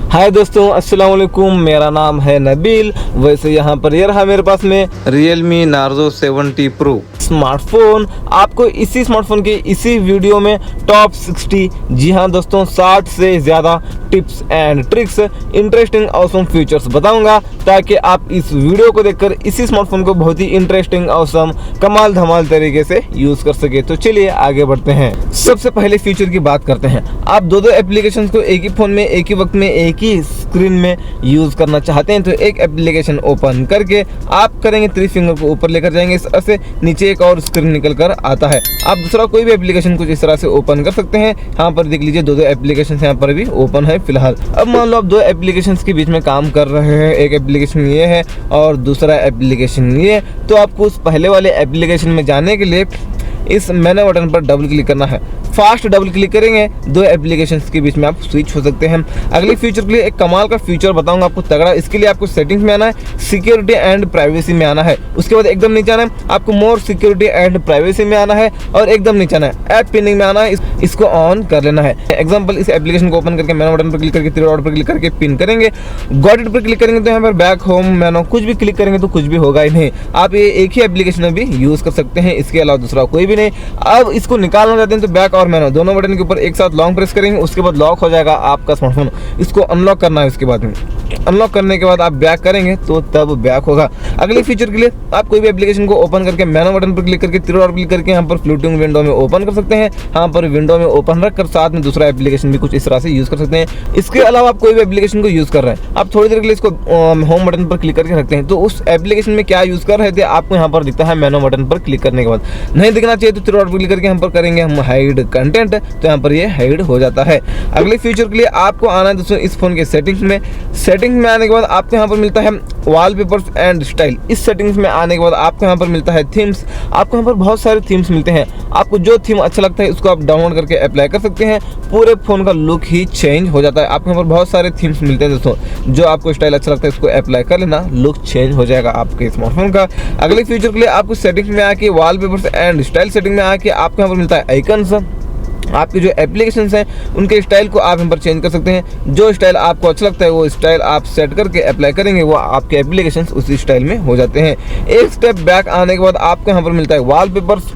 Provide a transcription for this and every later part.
हाय दोस्तों, अस्सलाम वालेकुम। मेरा नाम है नबील। वैसे यहाँ पर ये रहा मेरे पास में Realme Narzo 70 Pro स्मार्टफोन। आपको इसी स्मार्टफोन के इसी वीडियो में टॉप 60, जी हाँ दोस्तों, 60 से ज़्यादा tips and tricks, interesting awesome features बताऊंगा, ताकि आप इस वीडियो को देखकर इसी स्मार्टफोन को बहुत ही इंटरेस्टिंग, ऑसम, कमाल धमाल तरीके से यूज़ कर सके। तो चलिए आगे बढ़ते हैं। सबसे पहले फीचर की बात करते हैं। आप दो एप्लीकेशन को एक ही फ़ोन में, एक ही वक्त में, एक ही स्क्रीन में यूज़ करना चाहते हैं तो एक एप्लीकेशन ओपन करके आप करेंगे 3 फिंगर को ऊपर लेकर जाएंगे, इस तरह से नीचे एक और स्क्रीन निकल कर आता है। आप दूसरा कोई भी एप्लीकेशन कुछ इस तरह से ओपन कर सकते हैं। यहाँ पर देख लीजिए दो एप्लीकेशन यहाँ पर भी ओपन है फिलहाल। अब मान लो आप दो एप्लीकेशन के बीच में काम कर रहे हैं, एक एप्लीकेशन ये है और दूसरा एप्लीकेशन ये, तो आपको उस पहले वाले एप्लीकेशन में जाने के लिए इस मेनू बटन पर डबल क्लिक करना है। फास्ट डबल क्लिक करेंगे, दो एप्लीकेशंस के बीच में आप स्विच हो सकते हैं। अगले फीचर के लिए एक कमाल का फीचर बताऊंगा आपको तगड़ा। इसके लिए आपको सेटिंग्स में आना है, सिक्योरिटी एंड प्राइवेसी में आना है, उसके बाद एकदम नीचे आना है, आपको मोर सिक्योरिटी एंड प्राइवेसी में आना है और एकदम नीचे आना है, ऐप पिनिंग में आना है, इसको ऑन कर लेना है। एग्जाम्पल, इस एप्लीकेशन को ओपन करके मेनू बटन पर क्लिक करके 3 डॉट पर क्लिक करके पिन करेंगे, गॉट इट पर क्लिक करेंगे तो यहाँ पर बैक, होम, मेनू कुछ भी क्लिक करेंगे तो कुछ भी होगा ही नहीं। आप ये एक ही एप्लीकेशन में भी यूज कर सकते हैं, इसके अलावा दूसरा कोई भी नहीं। अब इसको निकालना चाहते हैं तो बैक और मेनू दोनों बटन के ऊपर एक साथ लॉन्ग प्रेस करेंगे, उसके बाद लॉक हो जाएगा आपका स्मार्टफोन। इसको अनलॉक करना है, उसके बाद में अनलॉक करने के बाद आप बैक करेंगे तो तब बैक होगा। अगले फीचर के लिए आप कोई भी एप्लीकेशन को ओपन करके मेनू बटन पर क्लिक करके 3 डॉट क्लिक करके यहाँ पर फ्लोटिंग विंडो में ओपन कर सकते हैं। यहाँ पर विंडो में ओपन रखकर साथ में दूसरा एप्लीकेशन भी कुछ इस तरह से यूज कर सकते हैं। इसके अलावा आप कोई भी एप्लीकेशन को यूज कर रहे हैं, आप थोड़ी देर के लिए इसको होम बटन पर क्लिक करके रखते हैं तो उस एप्लीकेशन में क्या यूज कर रहे थे आपको यहाँ पर दिखता है मेनू बटन पर क्लिक करने के बाद। नहीं दिखना चाहिए तो 3 डॉट क्लिक करके यहाँ पर करेंगे हम हाइड कंटेंट, तो यहाँ पर ये हाइड हो जाता है। अगले फीचर के लिए आपको आना है दोस्तों इस फोन के सेटिंग्स में। सेटिंग्स में आने के बाद आपको यहाँ पर मिलता है वॉलपेपर्स एंड स्टाइल। इस सेटिंग्स में आने के बाद आपको यहाँ पर मिलता है थीम्स। आपको यहाँ पर बहुत सारे थीम्स मिलते हैं, आपको जो थीम अच्छा लगता है उसको आप डाउनलोड करके अप्लाई कर सकते हैं, पूरे फोन का लुक ही चेंज हो जाता है। आपको यहाँ पर बहुत सारे थीम्स मिलते हैं दोस्तों, जो आपको स्टाइल अच्छा लगता है उसको अप्लाई कर लेना, लुक चेंज हो जाएगा आपके स्मार्टफोन का। अगले फीचर के लिए आपको सेटिंग्स में आके वॉलपेपर्स एंड स्टाइल सेटिंग में आके आपको यहाँ पर मिलता है आइकन्स। आपके जो एप्लीकेशंस हैं उनके स्टाइल को आप यहाँ पर चेंज कर सकते हैं, जो स्टाइल आपको अच्छा लगता है वो स्टाइल आप सेट करके अप्लाई करेंगे, वो आपके एप्लीकेशंस उसी स्टाइल में हो जाते हैं। एक स्टेप बैक आने के बाद आपको यहाँ पर मिलता है वॉलपेपर्स।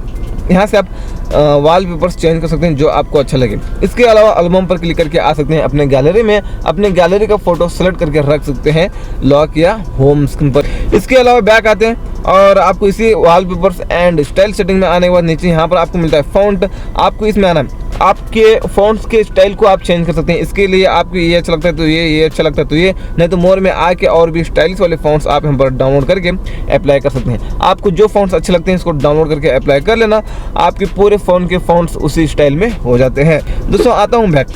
यहाँ से आप वॉलपेपर्स चेंज कर सकते हैं जो आपको अच्छा लगे। इसके अलावा एल्बम पर क्लिक करके आ सकते हैं अपने गैलरी में, अपने गैलरी का फोटो सेलेक्ट करके रख सकते हैं लॉक या होम स्क्रीन पर। इसके अलावा बैक आते हैं और आपको इसी वॉलपेपर्स एंड स्टाइल सेटिंग में आने के बाद नीचे यहाँ पर आपको मिलता है फ़ॉन्ट। आपको इसमें आना है, आपके फ़ॉन्ट्स के स्टाइल को आप चेंज कर सकते हैं। इसके लिए आपको ये अच्छा लगता है तो ये अच्छा लगता है तो ये, नहीं तो मोर में आके और भी स्टाइलिश वाले फ़ॉन्ट्स आप यहाँ पर डाउनलोड करके अप्लाई कर सकते हैं। आपको जो फ़ॉन्ट्स अच्छे लगते हैं इसको डाउनलोड करके अप्लाई कर लेना, आपके पूरे फ़ोन के फ़ॉन्ट्स उसी स्टाइल में हो जाते हैं। दोस्तों आता हूँ बैक।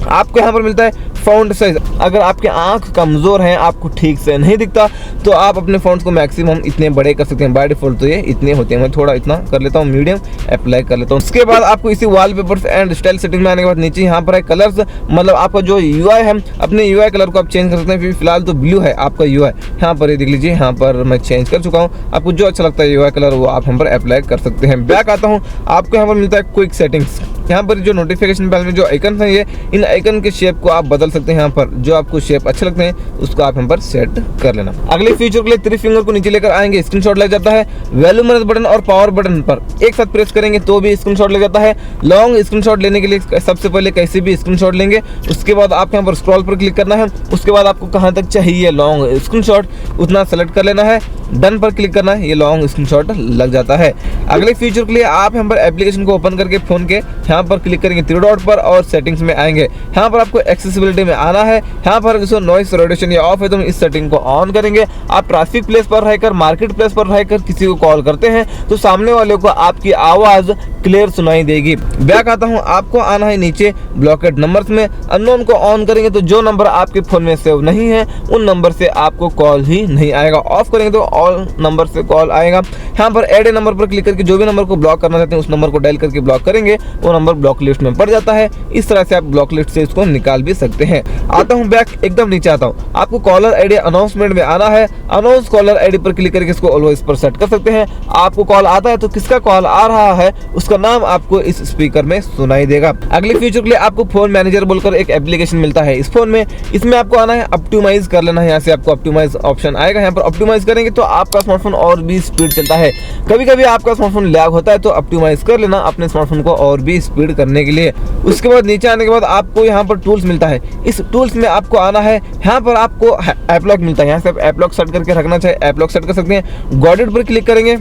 आपको यहाँ पर मिलता है फ़ॉन्ट साइज। अगर आपकी आंख कमज़ोर है, आपको ठीक से नहीं दिखता, तो आप अपने फ़ॉन्ट्स को मैक्सिमम इतने बड़े कर सकते हैं। बाय डिफ़ॉल्ट तो ये इतने होते हैं, मैं थोड़ा इतना कर लेता हूँ, मीडियम अप्लाई कर लेता हूँ। उसके बाद आपको इसी वॉलपेपर्स एंड स्टाइल सेटिंग में आने के बाद नीचे यहाँ पर है कलर्स, मतलब आपका जो UI है, अपने UI कलर को आप चेंज कर सकते हैं। फिलहाल तो ब्लू है आपका UI, यहाँ पर ये देख लीजिए, यहाँ पर मैं चेंज कर चुका हूँ। आपको जो अच्छा लगता है UI कलर वो आप यहाँ पर अप्लाई कर सकते हैं। बैक आता हूँ, आपको यहाँ पर मिलता है क्विक सेटिंग्स। यहाँ पर जो नोटिफिकेशन पैनल में जो आइकन है, ये इन आइकन के शेप को आप बदल सकते हैं। यहाँ पर जो आपको शेप अच्छे लगते हैं उसको आप यहाँ पर सेट कर लेना। अगले फीचर के लिए 3 फिंगर को नीचे लेकर आएंगे, स्क्रीनशॉट लग जाता है। वैल्यू मैनेज बटन और पावर बटन पर एक साथ प्रेस करेंगे तो भी स्क्रीनशॉट लग जाता है। लॉन्ग स्क्रीनशॉट लेने के लिए सबसे पहले कैसे भी स्क्रीनशॉट लेंगे, उसके बाद आप यहाँ पर स्क्रॉल पर क्लिक करना है, उसके बाद आपको कहाँ तक चाहिए लॉन्ग स्क्रीनशॉट उतना सेलेक्ट कर लेना है, डन पर क्लिक करना है, ये लॉन्ग स्क्रीनशॉट लग जाता है। अगले फीचर के लिए आप यहाँ पर एप्लीकेशन को ओपन करके फोन के यहाँ पर क्लिक करेंगे 3 डॉट पर और सेटिंग्स में आएंगे। यहाँ पर आपको एक्सेसिबिलिटी में आना है। यहाँ पर जो नॉइस रिडक्शन या ऑफ है तो हम इस सेटिंग को ऑन करेंगे। आप ट्रैफिक प्लेस पर रहकर, मार्केट प्लेस पर रहकर किसी को कॉल करते हैं तो सामने वाले को आपकी आवाज़ क्लियर सुनाई देगी। बैक आता हूँ, आपको आना है नीचे ब्लॉकेड नंबर्स में। अननोन को ऑन करेंगे तो जो नंबर आपके फ़ोन में सेव नहीं है उन नंबर से आपको कॉल ही नहीं आएगा। ऑफ करेंगे तो ऑल नंबर से कॉल आएगा। यहाँ पर ऐड ए नंबर पर क्लिक करके जो भी नंबर को ब्लॉक करना चाहते हैं उस नंबर को डायल करके ब्लॉक करेंगे, वो नंबर ब्लॉक लिस्ट में पड़ जाता है। इस तरह से आप ब्लॉक लिस्ट से इसको निकाल भी सकते हैं। आता हूँ बैक, एकदम नीचे आता हूँ, आपको कॉलर आईडी अनाउंसमेंट में आना है। अनाउंस कॉलर आईडी पर क्लिक करके इसको ऑलवेज पर सेट कर सकते हैं। आपको कॉल आता है तो किसका कॉल आ रहा है उसका नाम आपको इस स्पीकर में सुनाई देगा। अगले फीचर के लिए आपको फोन मैनेजर बोलकर एक एप्लीकेशन मिलता है इस फोन में। इसमें आपको आना है, ऑप्टिमाइज कर लेना है। यहाँ से आपको ऑप्टिमाइज ऑप्शन आएगा, यहाँ पर ऑप्टिमाइज करेंगे तो आपका स्मार्टफोन और भी स्पीड चलता है। कभी कभी आपका स्मार्टफोन लैग होता है तो ऑप्टिमाइज कर लेना अपने स्मार्टफोन को और भी स्पीड करने के लिए। उसके बाद नीचे आने के बाद आपको यहाँ पर टूल्स मिलता है। इस टूल्स में आपको आना है, यहाँ पर आपको ऐप लॉक मिलता है। यहाँ से आप ऐप लॉक सेट करके रखना चाहिए, ऐप लॉक सेट कर सकते हैं। गॉट इट पर क्लिक करेंगे,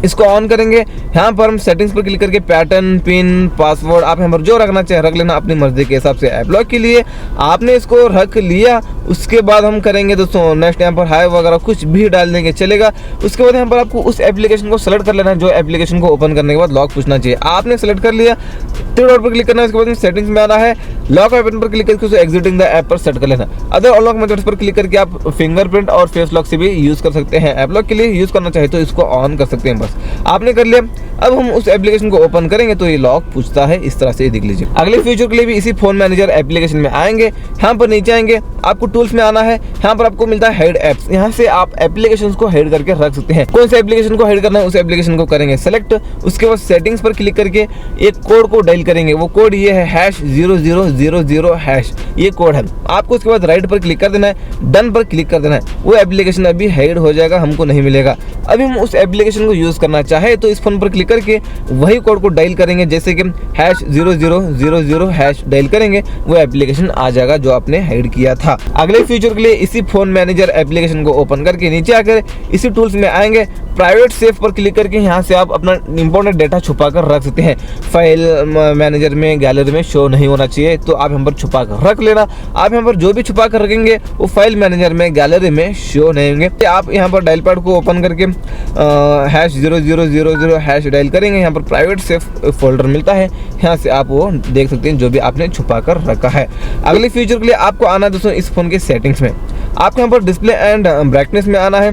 इसको ऑन करेंगे। यहाँ पर हम सेटिंग्स पर क्लिक करके पैटर्न, पिन, पासवर्ड आप यहाँ पर जो रखना चाहे रख लेना अपनी मर्जी के हिसाब से। ऐप लॉक के लिए आपने इसको रख लिया। उसके बाद हम करेंगे दोस्तों नेक्स्ट, यहाँ पर हाई वगैरह कुछ भी डाल देंगे चलेगा। उसके बाद यहाँ पर आपको उस एप्लीकेशन को सेलेक्ट कर लेना है जो एप्लीकेशन को ओपन करने के बाद लॉक पूछना चाहिए। आपने सेलेक्ट कर लिया, थ्री डॉट पर क्लिक करना है। उसके बाद सेटिंग्स में आना है, लॉक बटन पर क्लिक करके उसको एग्जिटिंग द ऐप पर सेट कर लेना। अदर अनलॉक मेथड्स पर क्लिक करके आप फिंगरप्रिंट और फेस लॉक से भी यूज कर सकते हैं। ऐप लॉक के लिए यूज करना चाहे तो इसको ऑन कर सकते हैं। बस आपने कर लिया। अब हम उस एप्लीकेशन को ओपन करेंगे तो ये लॉक पूछता है, इस तरह से देख लीजिए। अगले फीचर के लिए भी इसी फोन मैनेजर एप्लीकेशन में आएंगे। यहाँ पर नीचे आएंगे, आपको टूल्स में आना है। यहाँ पर आपको मिलता है हेड एप्स। यहाँ से आप एप्लीकेशंस को हेड करके रख सकते हैं। कौन से एप्लीकेशन को हेड करना है उस एप्लीकेशन को करेंगे सेलेक्ट। उसके बाद सेटिंग्स पर क्लिक करके एक कोड को डायल करेंगे। वो कोड ये है #0000#, ये कोड है। आपको उसके बाद राइट पर क्लिक कर देना है, डन पर क्लिक कर देना है। वो एप्लीकेशन अभी हेड हो जाएगा, हमको नहीं मिलेगा। अभी हम उस एप्लीकेशन को यूज करना चाहे तो इस फोन पर क्लिक करके वही कोड को डायल करेंगे, जैसे कि #0000# डायल करेंगे, वो एप्लीकेशन आ जाएगा जो आपने हाइड किया था। अगले फीचर के लिए इसी फोन मैनेजर एप्लीकेशन को ओपन करके नीचे आकर इसी टूल्स में आएंगे। प्राइवेट सेफ पर क्लिक करके यहाँ से आप अपना इंपॉर्टेंट डेटा छुपा कर रख सकते हैं। फाइल मैनेजर में, गैलरी में शो नहीं होना चाहिए तो आप यहाँ पर छुपा कर रख लेना। आप यहाँ पर जो भी छुपा कर रखेंगे वो फाइल मैनेजर में, गैलरी में शो नहीं होंगे। आप यहाँ पर डायल पैड को ओपन करके #0000# डायल करेंगे। यहाँ पर प्राइवेट सेफ फोल्डर मिलता है, यहाँ से आप वो देख सकते हैं जो भी आपने छुपा कर रखा है। अगले फीचर के लिए आपको आना है दोस्तों इस फोन के सेटिंग्स में। आपको यहाँ पर डिस्प्ले एंड ब्राइटनेस में आना है।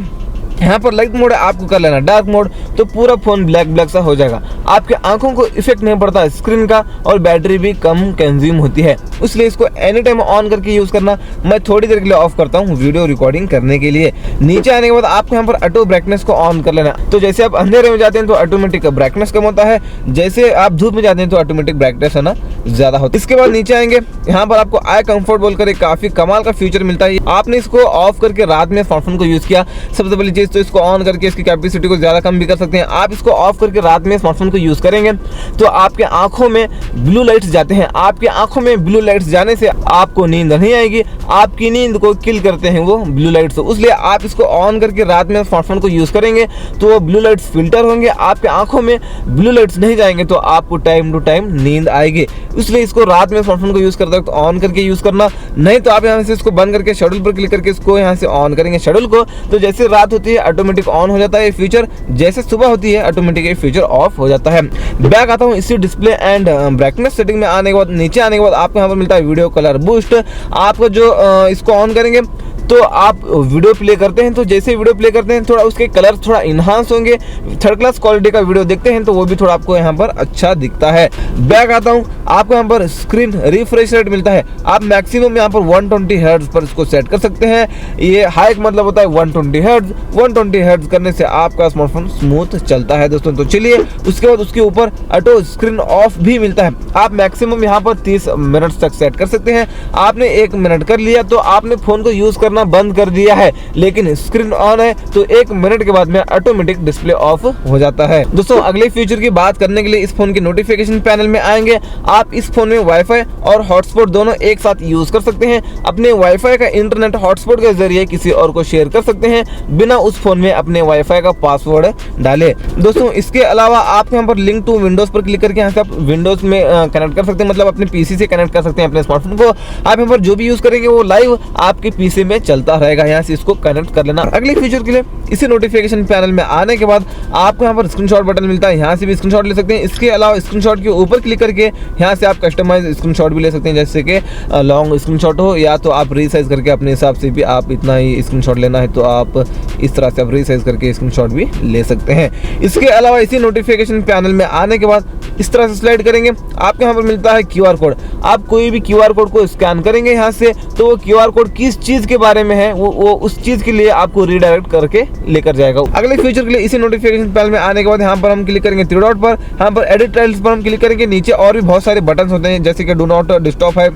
यहाँ पर लाइट मोड आपको कर लेना, डार्क मोड तो पूरा फोन ब्लैक सा हो जाएगा। आपके आंखों को इफेक्ट नहीं पड़ता है स्क्रीन का और बैटरी भी कम कंज्यूम होती है, इसलिए इसको एनी टाइम ऑन करके यूज करना। मैं थोड़ी देर के लिए ऑफ करता हूँ वीडियो रिकॉर्डिंग करने के लिए। नीचे आने के बाद आपको यहाँ पर ऑटो ब्राइटनेस को ऑन कर लेना। तो जैसे आप अंधेरे में जाते हैं तो ऑटोमेटिक ब्राइटनेस कम होता है, जैसे आप धूप में जाते हैं तो ऑटोमेटिक ब्राइटनेस है ना ज्यादा होता है। इसके बाद नीचे आएंगे, यहाँ पर आपको आई कंफर्ट बोलकर एक काफी कमाल का फीचर मिलता है। आपने इसको ऑफ करके रात में स्मार्टफोन को यूज किया, सबसे पहली चीज तो इसको ऑन करके इसकी कैपेसिटी को ज्यादा कम भी कर सकते हैं। आप इसको ऑफ करके रात में स्मार्टफोन को यूज करेंगे तो आपके आंखों में ब्लू लाइट्स जाते हैं। आपके आंखों में ब्लू लाइट्स जाने से आपको नींद नहीं आएगी, आपकी नींद को किल करते हैं वो ब्लू लाइट्स। इसलिए आप इसको ऑन करके रात में स्मार्टफोन को यूज करेंगे तो वो ब्लू लाइट्स फिल्टर होंगे, आपके आंखों में ब्लू लाइट्स नहीं जाएंगे तो आपको टाइम टू टाइम नींद आएगी। इसलिए इसको रात में स्मार्टफोन को यूज करते वक्त ऑन करके यूज करना, नहीं तो आप यहाँ से इसको बंद करके शेड्यूल पर क्लिक करके इसको यहाँ से ऑन करेंगे शेड्यूल को, तो जैसे रात होती है ऑटोमेटिक ऑन हो जाता है फीचर, जैसे सुबह होती है ऑटोमेटिक फीचर ऑफ हो जाता है। बैक आता हूँ इसी डिस्प्ले एंड ब्राइटनेस सेटिंग में आने के बाद नीचे आने के बाद आपको यहाँ पर मिलता है वीडियो कलर बूस्ट। आपको जो इसको ऑन करेंगे तो आप वीडियो प्ले करते हैं तो जैसे वीडियो प्ले करते हैं थोड़ा उसके कलर थोड़ा इन्हांस होंगे। थर्ड क्लास क्वालिटी का वीडियो देखते हैं तो वो भी थोड़ा आपको यहाँ पर अच्छा दिखता है। बैक आता हूँ, आपको यहाँ पर स्क्रीन रिफ्रेश रेट मिलता है। आप मैक्सिमम यहाँ पर 120 हर्ट्ज पर इसको सेट कर सकते हैं। ये हाई मतलब होता है 120 हर्ट्ज। 120 हर्ट्ज करने से आपका स्मार्टफोन स्मूथ चलता है दोस्तों। तो चलिए उसके बाद उसके ऊपर ऑटो स्क्रीन ऑफ भी मिलता है। आप मैक्सिमम यहाँ पर 30 मिनट तक सेट कर सकते हैं। आपने 1 मिनट कर लिया तो आपने फोन को यूज करना बंद कर दिया है, लेकिन स्क्रीन ऑन है तो 1 मिनट के बाद में ऑटोमेटिक डिस्प्ले ऑफ हो जाता है। दोस्तों अगले फीचर की बात करने के लिए इस फोन के नोटिफिकेशन पैनल में आएंगे। आप इस फोन में वाईफाई और हॉटस्पॉट दोनों एक साथ यूज कर सकते हैं। अपने वाईफाई का इंटरनेट हॉटस्पॉट के जरिए किसी और को शेयर कर सकते हैं बिना उस फोन में अपने वाईफाई का पासवर्ड डाले। दोस्तों इसके अलावा आप यहाँ पर लिंक टू विंडोज पर क्लिक करके यहाँ से आप विंडोज में कनेक्ट कर सकते हैं, मतलब अपने पीसी से कनेक्ट कर सकते हैं अपने स्मार्टफोन को। आप यहाँ पर जो भी यूज करेंगे वो लाइव आपके पीसी में चलता रहेगा, यहाँ से इसको कनेक्ट कर लेना। अगले फीचर के लिए इसी नोटिफिकेशन पैनल में आने के बाद आपको यहाँ पर स्क्रीनशॉट बटन मिलता है, यहाँ से भी स्क्रीनशॉट ले सकते हैं। इसके अलावा स्क्रीनशॉट के ऊपर क्लिक करके यहाँ से आप कस्टमाइज स्क्रीनशॉट भी ले सकते हैं, जैसे कि लॉन्ग स्क्रीनशॉट हो, या तो आप रीसाइज करके अपने हिसाब से भी आप इतना ही स्क्रीनशॉट लेना है तो आप इस तरह से आप रीसाइज करके स्क्रीनशॉट भी ले सकते हैं। इसके अलावा इसी नोटिफिकेशन पैनल में आने के बाद इस तरह से स्लाइड करेंगे, आपको यहाँ पर मिलता है QR कोड। आप कोई भी QR कोड को स्कैन करेंगे यहाँ से, तो वो QR कोड किस चीज़ के बारे में है वो उस चीज़ के लिए आपको रीडायरेक्ट करके लेकर जाएगा। अगले फीचर के लिए इसी नोटिफिकेशन पैनल में आने के बाद यहाँ पर हम क्लिक करेंगे थ्री डॉट पर, यहाँ पर एडिट टाइल्स पर हम क्लिक करेंगे। नीचे और भी बहुत सारे बटन होते हैं, जैसे कि डू नॉट डिस्टर्ब है,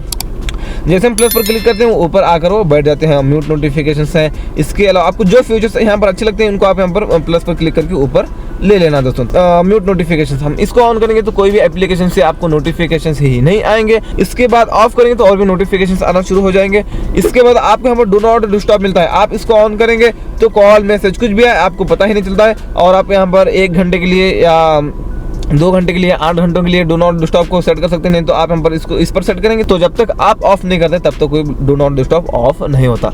जैसे हम प्लस पर क्लिक करते हैं ऊपर आकर वो बैठ जाते हैं। म्यूट नोटिफिकेशंस हैं। इसके अलावा आपको जो फीचर्स यहाँ पर अच्छे लगते हैं उनको आप यहाँ पर प्लस पर क्लिक करके ऊपर ले लेना दोस्तों। म्यूट नोटिफिकेशंस हम इसको ऑन करेंगे तो कोई भी एप्लीकेशन से आपको नोटिफिकेशंस ही नहीं आएंगे। इसके बाद ऑफ करेंगे तो और भी नोटिफिकेशंस आना शुरू हो जाएंगे। इसके बाद आपको यहाँ पर डू नॉट डिस्टर्ब मिलता है, आप इसको ऑन करेंगे तो कॉल मैसेज कुछ भी है आपको पता ही नहीं चलता है, और आप यहाँ पर 1 घंटे के लिए या 2 घंटे के लिए 8 घंटों के लिए डू नॉट डिस्टर्ब को सेट कर सकते हैं। तो आप हम पर इसको इस पर सेट करेंगे तो जब तक आप ऑफ नहीं करते तब तक कोई डू नॉट डिस्टर्ब ऑफ नहीं होता।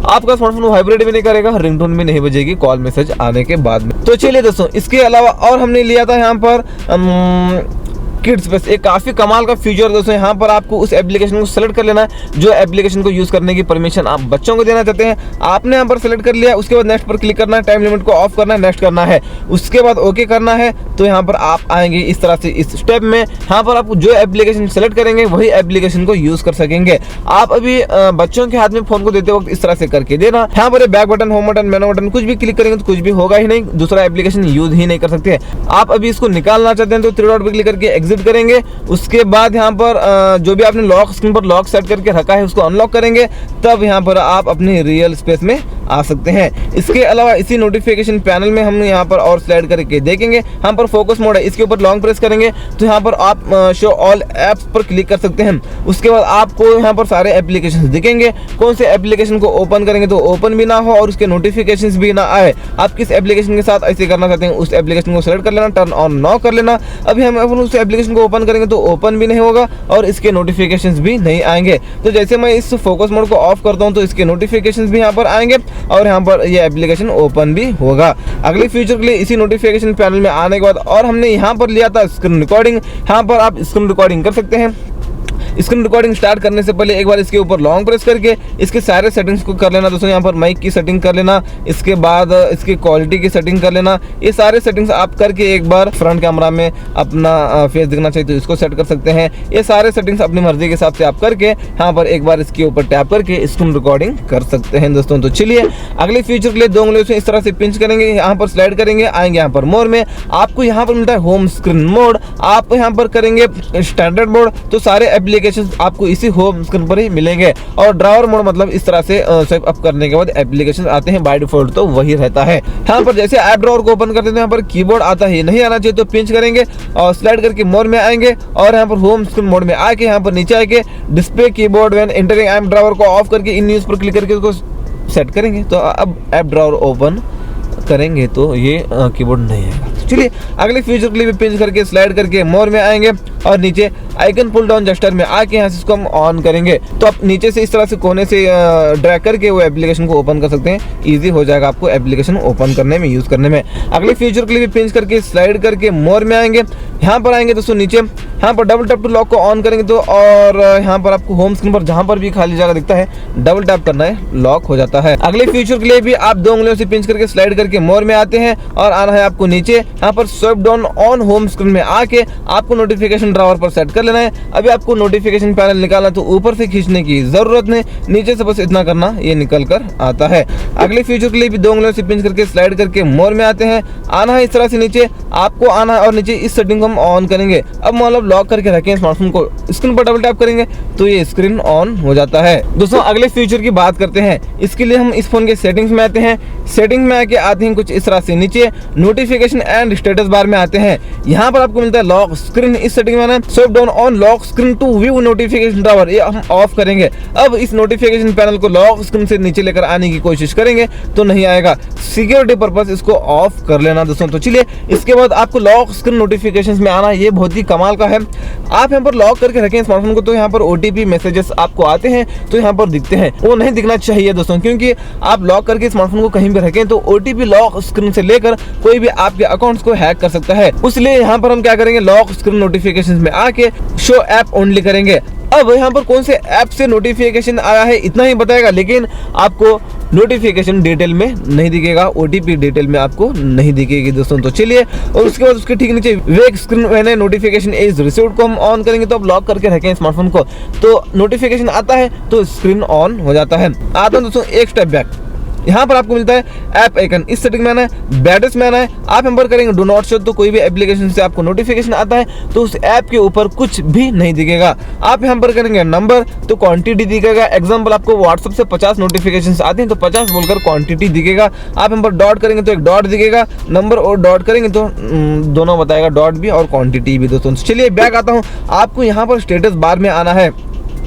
आपका स्मार्टफोन वाइब्रेट भी नहीं करेगा, रिंगटोन भी नहीं बजेगी कॉल मैसेज आने के बाद में। तो चलिए दोस्तों, इसके अलावा और हमने लिया था यहाँ पर किड्स स्पेस, एक काफ़ी कमाल का फीचर दोस्तों। यहाँ पर आपको उस एप्लीकेशन को सेलेक्ट कर लेना है जो एप्लीकेशन को यूज़ करने की परमिशन आप बच्चों को देना चाहते हैं। आपने यहाँ पर सेलेक्ट कर लिया, उसके बाद नेक्स्ट पर क्लिक करना है, टाइम लिमिट को ऑफ करना है, नेक्स्ट करना है, उसके बाद ओके करना है। तो यहाँ पर आप आएंगे इस तरह से इस स्टेप में। यहाँ पर आप जो एप्लीकेशन सेलेक्ट करेंगे वही एप्लीकेशन को यूज़ कर सकेंगे। आप अभी बच्चों के हाथ में फ़ोन को देते वक्त इस तरह से करके देना। यहाँ पर बैक बटन, होम बटन, मेनू बटन कुछ भी क्लिक करेंगे तो कुछ भी होगा ही नहीं, दूसरा एप्लीकेशन यूज़ ही नहीं कर सकते। आप अभी इसको निकालना चाहते हैं तो थ्री डॉट पर क्लिक करके एग्जिट करेंगे। उसके बाद यहाँ पर जो भी आपने लॉक स्क्रीन पर लॉक सेट करके रखा है उसको अनलॉक करेंगे, तब यहाँ पर आप अपने रियल स्पेस में आ सकते हैं। इसके अलावा इसी नोटिफिकेशन पैनल में हम यहाँ पर और स्लाइड करके देखेंगे। यहाँ पर फोकस मोड है, इसके ऊपर लॉन्ग प्रेस करेंगे तो यहाँ पर आप शो ऑल एप्स पर क्लिक कर सकते हैं। उसके बाद आपको यहाँ पर सारे एप्लीकेशन दिखेंगे। कौन से एप्लीकेशन को ओपन करेंगे तो ओपन भी ना हो और उसके नोटिफिकेशन भी ना आए। आप किस एप्लीकेशन के साथ ऐसे करना चाहते हैं उस एप्लीकेशन को सेलेक्ट कर लेना, टर्न ऑन नो कर लेना। अभी हम उस एप्लीकेशन को ओपन करेंगे तो ओपन भी नहीं होगा और इसके नोटिफिकेशंस भी नहीं आएंगे। तो जैसे मैं इस फोकस मोड को ऑफ करता हूं तो इसके नोटिफिकेशंस भी यहाँ पर आएंगे और यहाँ पर ये एप्लीकेशन ओपन भी होगा। अगले फीचर के लिए इसी नोटिफिकेशन पैनल में आने के बाद और हमने यहाँ पर लिया था स्क्रीन रिकॉर्डिंग। यहाँ पर आप स्क्रीन रिकॉर्डिंग कर सकते हैं। स्क्रीन रिकॉर्डिंग स्टार्ट करने से पहले एक बार इसके ऊपर लॉन्ग प्रेस करके इसके सारे सेटिंग्स को कर लेना दोस्तों। यहाँ पर माइक की सेटिंग कर लेना, इसके बाद इसकी क्वालिटी की सेटिंग कर लेना। ये सारे सेटिंग्स आप करके एक बार फ्रंट कैमरा में अपना फेस दिखना चाहिए तो इसको सेट कर सकते हैं। ये सारे सेटिंग्स अपनी मर्जी के हिसाब से आप करके यहाँ पर एक बार इसके ऊपर टैप करके स्क्रीन रिकॉर्डिंग कर सकते हैं दोस्तों। तो चलिए अगले फीचर के लिए 2 उंगलियों से इस तरह से पिंच करेंगे, यहाँ पर स्लाइड करेंगे, आएंगे यहाँ पर मोर में। आपको यहाँ पर मिलता है होम स्क्रीन मोड। आप यहाँ पर करेंगे स्टैंडर्ड मोड तो सारे एप्लीकेशन आपको इसी होम स्क्रीन पर ही मिलेंगे। और ड्रावर मोड मतलब इस तरह से स्वाइप अप करने के बाद एप्लीकेशन आते हैं, बाय डिफॉल्ट तो वही रहता है। यहाँ पर जैसे ऐप ड्रावर को ओपन करते हैं यहाँ पर कीबोर्ड आता ही नहीं आना चाहिए तो पिंच करेंगे और स्लाइड करके मोर में आएंगे और यहाँ पर होम स्क्रीन मोड में आके यहाँ पर नीचे आके display keyboard when entering app drawer को ऑफ करके इन न्यूज पर क्लिक करके उसको सेट करेंगे। तो अब ऐप ड्रावर ओपन करेंगे तो ये कीबोर्ड नहीं आएगा। चलिए अगले फीचर के लिए भी पिंच करके स्लाइड करके मोर में आएंगे और नीचे आइकन पुल डाउन जस्टर में आके यहाँ से इसको हम ऑन करेंगे तो आप नीचे से इस तरह से कोने से ड्रैग करके वो एप्लीकेशन को ओपन कर सकते हैं। इजी हो जाएगा आपको एप्लीकेशन ओपन करने में, यूज़ करने में। अगले फीचर के लिए भी पिंच करके स्लाइड करके मोर में आएंगे। यहाँ पर आएंगे दोस्तों नीचे, यहाँ पर डबल टैप टू लॉक को ऑन करेंगे तो और यहाँ पर आपको होम स्क्रीन पर जहाँ पर भी खाली जगह दिखता है डबल टैप करना है, लॉक हो जाता है। अगले फीचर के लिए भी आप 2 उंगलियों से पिंच करके स्लाइड करके मोर में आते हैं और आना है आपको नीचे। यहाँ पर swipe down on home screen में आके आपको नोटिफिकेशन ड्रावर पर सेट कर लेना है। अभी आपको नोटिफिकेशन पैनल निकालना तो ऊपर से खींचने की जरूरत नहीं, नीचे से बस इतना करना, ये निकल कर आता है। अगले फीचर के लिए भी 2 उंगलियों से पिंच करके स्लाइड करके मोर में आते हैं, आना है इस तरह से नीचे, आपको आना है और नीचे इस सेटिंग को हम ऑन करेंगे। अब मतलब लॉक करके रखें स्मार्टफोन को, स्क्रीन पर डबल टैप करेंगे तो ये स्क्रीन ऑन हो जाता है। दोस्तों अगले फीचर की बात करते हैं। इसके लिए हम इस फोन के सेटिंग्स में आते हैं। सेटिंग में आके आते हैं कुछ इस तरह से नीचे नोटिफिकेशन एंड स्टेटस बार में आते हैं। यहाँ पर आपको मिलता है लॉक स्क्रीन, इस सेटिंग में swipe down on lock screen to view notification drawer, ये हम ऑफ करेंगे। अब इस नोटिफिकेशन पैनल को लॉक स्क्रीन से नीचे लेकर आने की कोशिश करेंगे तो नहीं आएगा, सिक्योरिटी पर्पस इसको ऑफ कर लेना दोस्तों। तो चलिए इसके बाद आपको लॉक स्क्रीन नोटिफिकेशंस में आना, ये बहुत ही कमाल का है। आप यहाँ पर लॉक करके रखें स्मार्टफोन को तो यहाँ पर OTP मैसेजेस आपको आते हैं तो यहाँ पर दिखते हैं, वो नहीं दिखना चाहिए दोस्तों, क्योंकि आप लॉक करके स्मार्टफोन को कहीं भी रखें तो OTP लॉक स्क्रीन से लेकर कोई भी आपके अकाउंट्स को हैक कर सकता है। इसलिए यहाँ पर हम क्या करेंगे, लॉक स्क्रीन नोटिफिकेशंस में आके शो ऐप ओनली करेंगे। अब यहाँ पर कौन से ऐप से नोटिफिकेशन आया है इतना ही बताएगा, लेकिन आपको नोटिफिकेशन डिटेल में नहीं दिखेगा, OTP डिटेल में आपको नहीं दिखेगी दोस्तों। तो चलिए, और उसके बाद उसके ठीक नीचे वेक स्क्रीन मैंने नोटिफिकेशन इज रिसीव्ड को हम ऑन करेंगे तो आप लॉक करके रखें स्मार्टफोन को, तो नोटिफिकेशन आता है तो स्क्रीन ऑन हो जाता है। आता हूं दोस्तों एक स्टेप बैक, यहाँ पर आपको मिलता है ऐप आइकन, इस सेटिंग में आना है, बैटर्स में आना है, आप यहाँ पर करेंगे डू नॉट शो, तो कोई भी एप्लीकेशन से आपको नोटिफिकेशन आता है तो उस ऐप के ऊपर कुछ भी नहीं दिखेगा। आप यहाँ पर करेंगे नंबर तो क्वांटिटी दिखेगा। एग्जांपल आपको व्हाट्सएप से 50 नोटिफिकेशन आते हैं तो 50 बोलकर क्वांटिटी दिखेगा। आप यहाँ पर डॉट करेंगे तो एक डॉट दिखेगा, नंबर और डॉट करेंगे तो दोनों बताएगा, डॉट भी और क्वांटिटी भी दोस्तों। चलिए बैक आता हूँ, आपको यहाँ पर स्टेटस बार में आना है,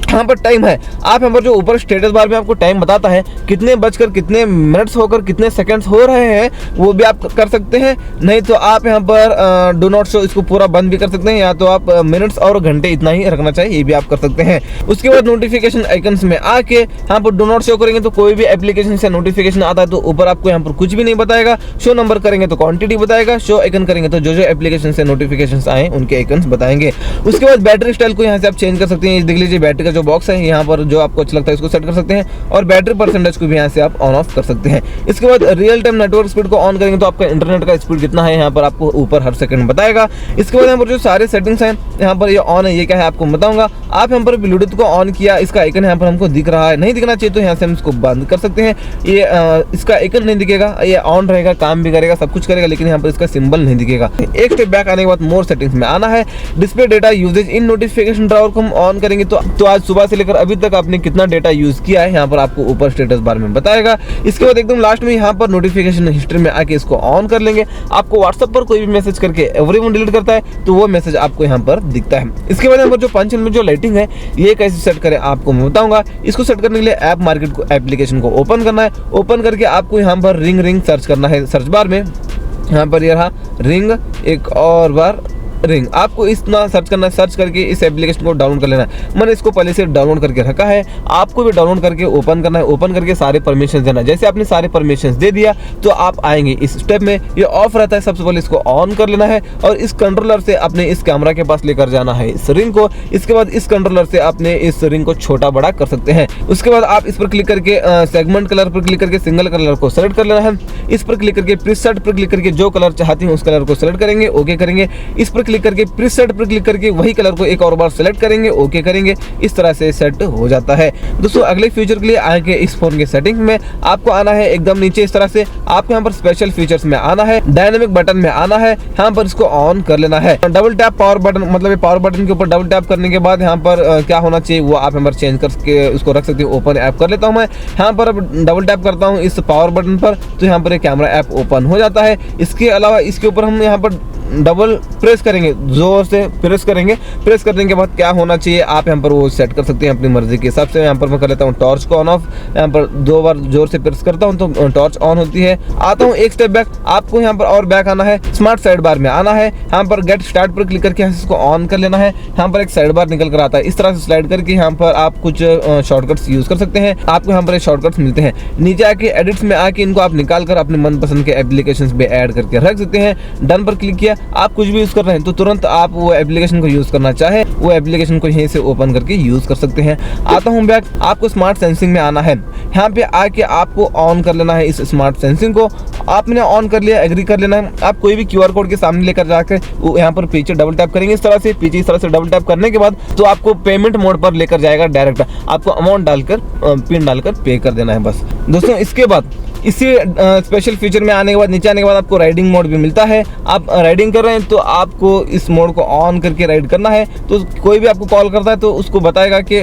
यहाँ पर टाइम है, आप यहाँ पर जो ऊपर स्टेटस बार में आपको टाइम बताता है कितने बजकर कितने मिनट्स होकर कितने सेकंड्स हो रहे हैं, वो भी आप कर सकते हैं। नहीं तो आप यहाँ पर डू नॉट शो इसको पूरा बंद भी कर सकते हैं, या तो आप मिनट्स और घंटे इतना ही रखना चाहिए, ये भी आप कर सकते हैं। उसके बाद नोटिफिकेशन आइकन्स में आके यहाँ पर डू नॉट शो करेंगे तो कोई भी एप्लीकेशन से नोटिफिकेशन आता है तो ऊपर आपको यहाँ पर कुछ भी नहीं बताएगा। शो नंबर करेंगे तो क्वांटिटी बताएगा, शो आइकन करेंगे तो जो जो एप्लीकेशन से नोटिफिकेशन आए उनके आइकन्स बताएंगे। उसके बाद बैटरी स्टाइल को यहाँ से आप चेंज कर सकते हैं, देख लीजिए बैटरी का जो बॉक्स है यहाँ पर जो आपको अच्छा लगता है इसको सेट कर सकते हैं, और बैटरी परसेंटेज को भी यहाँ से आप ऑन ऑफ कर सकते हैं। इसके बाद रियल टाइम नेटवर्क स्पीड को ऑन करेंगे तो आपका इंटरनेट का स्पीड कितना है यहाँ पर आपको ऊपर हर सेकंड बताएगा। इसके बाद यहाँ पर जो सारे सेटिंग्स हैं यहाँ पर ये ऑन है, ये क्या है आपको बताऊंगा। आप यहाँ पर ब्लूटूथ को ऑन किया, इसका आइकन यहाँ पर हमको दिख रहा है, नहीं दिखना चाहिए तो यहाँ से हम इसको बंद कर सकते हैं। ये इसका आइकन नहीं दिखेगा, ये ऑन रहेगा, काम भी करेगा, सब कुछ करेगा, लेकिन यहाँ पर इसका सिंबल नहीं दिखेगा। एक स्टेप बैक आने के बाद मोर सेटिंग्स में आना है, display data usage in notification drawer को हम ऑन करेंगे तो आज सुबह से लेकर अभी तक आपने कितना डेटा यूज किया है यहाँ पर आपको ऊपर स्टेटस बार में बताएगा। इसके बाद एकदम लास्ट में यहाँ पर नोटिफिकेशन हिस्ट्री में आके इसको ऑन कर लेंगे। आपको व्हाट्सएप पर कोई भी मैसेज करके एवरीवन डिलीट करता है तो वो मैसेज आपको यहाँ पर दिखता है। इसके बाद यहाँ पर जो पंच में जो लाइटिंग है ये कैसे सेट करें आपको मैं बताऊंगा। इसको सेट करने के लिए ऐप मार्केट को एप्लीकेशन को ओपन करना है, ओपन करके आपको यहाँ पर रिंग सर्च करना है, सर्च बार में यहाँ पर ये रहा रिंग, एक और बार रिंग, आपको इतना सर्च करना है। सर्च करके इस एप्लीकेशन को डाउनलोड कर लेना है, मैंने इसको पहले से डाउनलोड करके रखा है, आपको भी डाउनलोड करके ओपन करना है। ओपन करके सारे परमिशन देना है, जैसे आपने सारे परमिशन दे दिया तो आप आएंगे इस स्टेप में, ये ऑफ रहता है, सबसे पहले इसको ऑन कर लेना है और इस कंट्रोलर से अपने इस कैमरा के पास लेकर जाना है इस रिंग को। इसके बाद इस कंट्रोलर से अपने इस रिंग को छोटा बड़ा कर सकते हैं। उसके बाद आप इस पर क्लिक करके सेगमेंट कलर पर क्लिक करके सिंगल कलर को सेलेक्ट कर लेना है। इस पर क्लिक करके प्रीसेट पर क्लिक करके जो कलर चाहते हैं उस कलर को सेलेक्ट करेंगे, ओके करेंगे। इस पर क्लिक करके प्रीसेट पर क्लिक करके वही कलर को एक और बार सेलेक्ट करेंगे, ओके करेंगे। इस तरह से सेट हो जाता है। दोस्तों अगले फीचर के लिए आगे इस फोन के सेटिंग में आपको आना है एकदम नीचे इस तरह से, आपको यहाँ पर स्पेशल फीचर्स में आना है, डायनेमिक बटन में आना है, यहाँ पर इसको ऑन कर लेना है। डबल टैप पावर बटन, मतलब पावर बटन के ऊपर डबल टैप करने के बाद यहाँ पर क्या होना चाहिए वो आप यहाँ पर चेंज करके उसको रख सकते हो। ओपन ऐप कर लेता हूँ मैं, यहाँ पर अब डबल टैप करता हूँ इस पावर बटन पर तो यहाँ पर एक कैमरा ऐप ओपन हो जाता है। इसके अलावा इसके ऊपर हम यहाँ पर डबल प्रेस करेंगे, जोर से प्रेस करेंगे, प्रेस करने के बाद क्या होना चाहिए आप यहाँ पर वो सेट कर सकते हैं अपनी मर्जी के हिसाब से। यहाँ पर मैं कर लेता हूँ टॉर्च को ऑन ऑफ, यहाँ पर 2 बार जोर से प्रेस करता हूँ तो टॉर्च ऑन होती है। आता हूँ एक स्टेप बैक, आपको यहाँ पर और बैक आना है, स्मार्ट साइड बार में आना है, यहाँ पर गेट स्टार्ट पर क्लिक करके इसको ऑन कर लेना है। यहाँ पर एक साइड बार निकल कर आता है, इस तरह से स्लाइड करके यहाँ पर आप कुछ शॉर्टकट्स यूज कर सकते हैं, आपको यहाँ पर शॉर्टकट्स मिलते हैं। नीचे आके एडिट्स में आके इनको आप निकाल कर अपने मनपसंद के एप्लीकेशन पे ऐड करके रख सकते हैं। डन पर क्लिक किया, आप कुछ भी कर रहे हैं तो तुरंत आप वो एप्लीकेशन को यूज करना चाहे वो एप्लीकेशन को यहीं से ओपन करके यूज कर सकते हैं। आता हूं बैक, आपको स्मार्ट सेंसिंग में आना है, यहाँ पे आके आपको ऑन कर लेना है इस स्मार्ट सेंसिंग को। आपने ऑन कर लिया, एग्री कर लेना है। आप कोई भी क्यूआर कोड के सामने लेकर जाकर यहाँ पर पीछे डबल टैप करेंगे इस तरह से, पीछे इस तरह से डबल टैप करने के बाद तो आपको पेमेंट मोड पर लेकर जाएगा डायरेक्ट, आपको अमाउंट डालकर पिन डालकर पे कर देना है बस। दोस्तों इसके बाद इसी स्पेशल फीचर में आने के बाद नीचे आने के बाद आपको राइडिंग मोड भी मिलता है। आप राइडिंग कर रहे हैं तो आपको इस मोड को ऑन करके राइड करना है, तो कोई भी आपको कॉल करता है तो उसको बताएगा कि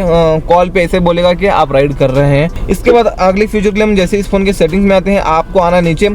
कॉल पे ऐसे बोलेगा कि आप राइड कर रहे हैं। इसके बाद अगली फीचर के लिए हम जैसे इस फोन के सेटिंग्स में आते हैं, आपको आना नीचे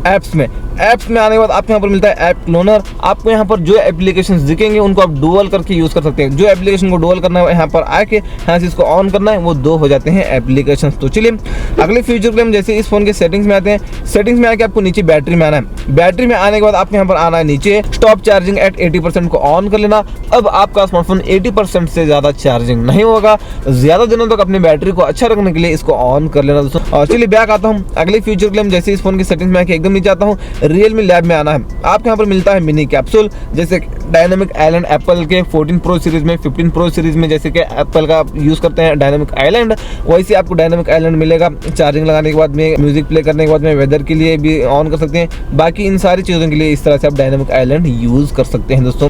ऐप्स में। ऐप्स में आने के बाद आपको यहाँ पर मिलता है ऐप क्लोनर, आपको यहाँ पर जो एप्लीकेशंस दिखेंगे उनको आप डुअल करके यूज कर सकते हैं। जो एप्लीकेशन को डुअल करना है यहाँ पर आके यहाँ से इसको ऑन करना है, वो 2 हो जाते हैं एप्लीकेशंस। तो चलिए अगले फीचर के हम जैसे इस फोन के सेटिंग्स में आते हैं, सेटिंग्स में आके आपको नीचे बैटरी में आना है। बैटरी में आने के बाद आपको यहाँ पर आना है नीचे स्टॉप चार्जिंग एट 80% को ऑन कर लेना। अब आपका स्मार्टफोन 80% से ज्यादा चार्जिंग नहीं होगा, ज्यादा दिनों तक अपनी बैटरी को अच्छा रखने के लिए इसको ऑन कर लेना दोस्तों। और चलिए बैक आता हूँ अगले फीचर के लिए हम जैसे इस फोन की सेटिंग्स में आके एकदम नीचे आता हूँ, Realme लैब में आना है। आपके यहाँ पर मिलता है मिनी कैप्सूल, जैसे डायनामिक आइलैंड एप्पल के 14 प्रो सीरीज में, 15 प्रो सीरीज में जैसे कि एप्पल का यूज़ करते हैं डायनामिक आइलैंड, वैसे आपको डायनामिक आइलैंड मिलेगा। चार्जिंग लगाने के बाद में, म्यूजिक प्ले करने के बाद में, वेदर के लिए भी ऑन कर सकते हैं। बाकी इन सारी चीज़ों के लिए इस तरह से आप डायनामिक आइलैंड यूज़ कर सकते हैं दोस्तों।